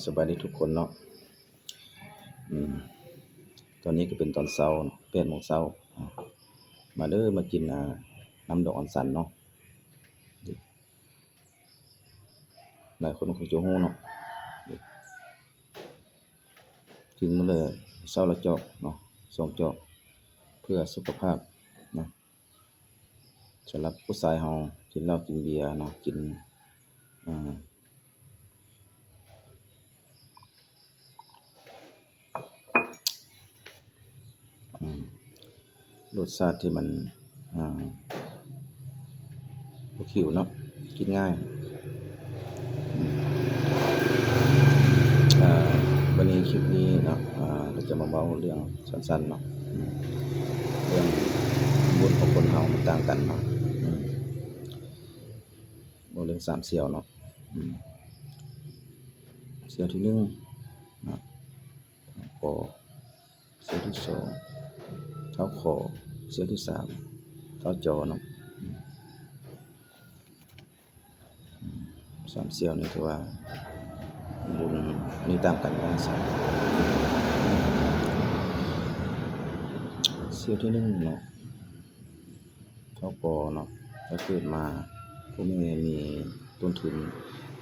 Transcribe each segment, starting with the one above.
สบายดีทุกคนเนาะอืมตอนนี้ก็เป็นตอนเช้า8 โมงเช้ามาเด้อมากินน้ำดอกอัญชันเนาะหลายคนคงจะรู้เนาะกินมื้อละเช้าละจอกเนาะ2 จอกเพื่อสุขภาพเนาะสำหรับผู้ชายเรากินเหล้ากินเบียร์เนาะกินอ่ารสชาติที่มันอ่าบ่ขิวเนาะกินง่ายอ่าวันนี้คลิปนี้เนาะเราจะมาเว้าเรื่องสั้นๆเนาะเรื่องบุญของคนเรามันต่างกันเนาะบ่เรื่อง3เสี่ยวเนาะเสี่ยวที่1เนาะคอเสี่ยวที่2เท้าคอเสี่ยวที่3เท้าจอเนาะ3เสี่ยวนี่ถือว่าบุญมีต่างกันว่าซั่นเสี่ยวที่1เนาะเท้าปอเนาะถ้าเกิดมาผู้แม่มีต้นทุน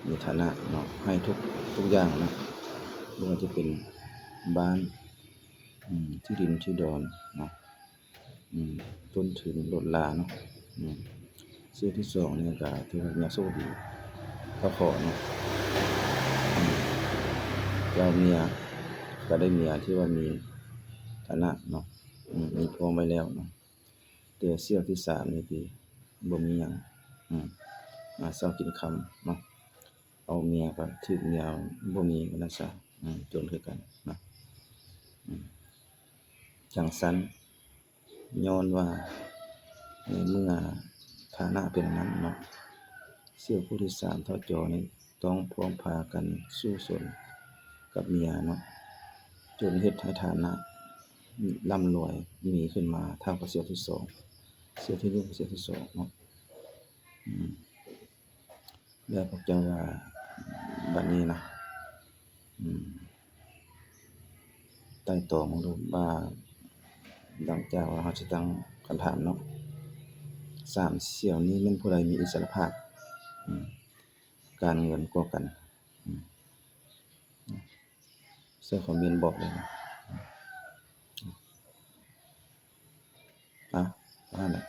มีฐานะเนาะให้ทุกอย่างเนาะบ่ว่าจะเป็นบ้านที่ดินที่ดอนเนาะต้นทุนลดหล้าเนาะเสี่ยวที่2นี่ก็ถือว่ายังโชคดีเท้าขอเนาะแล้วเมียก็ได้เมียที่ว่ามีฐานะเนาะมีพร้อมไว้แล้วเนาะแต่เสี่ยวที่3นี่ติบ่มีหยังหาเช้ากินค่ำเนาะเอาเมียก็ถึกเมียบ่มีว่าซั่นซะจนคือกันเนาะจั่งซั้นย้อนว่าในเมื่อฐานะเป็นอันนั้นเนาะเสี่ยวผู้ที่3เท้าจอนี่ต้องพร้อมพากันสู้สนกับเมียเนาะจนเฮ็ดให้ฐานะร่ำรวยมีขึ้นมาเท่ากับเสี่ยวที่2เสี่ยวที่1เสี่ยวที่2เนาะแล้วพวกเจ้าว่าบัดนี้นะไต่ตรองดูว่าดังเจ้าว่าเราสิตั้งคำถามเนาะ3เสี่ยวนี้แม่นผู้ใดมีอิสรภาพการเงินกว่ากันใส่คอมเมนต์บอกเลยนะว่านั่นแหละ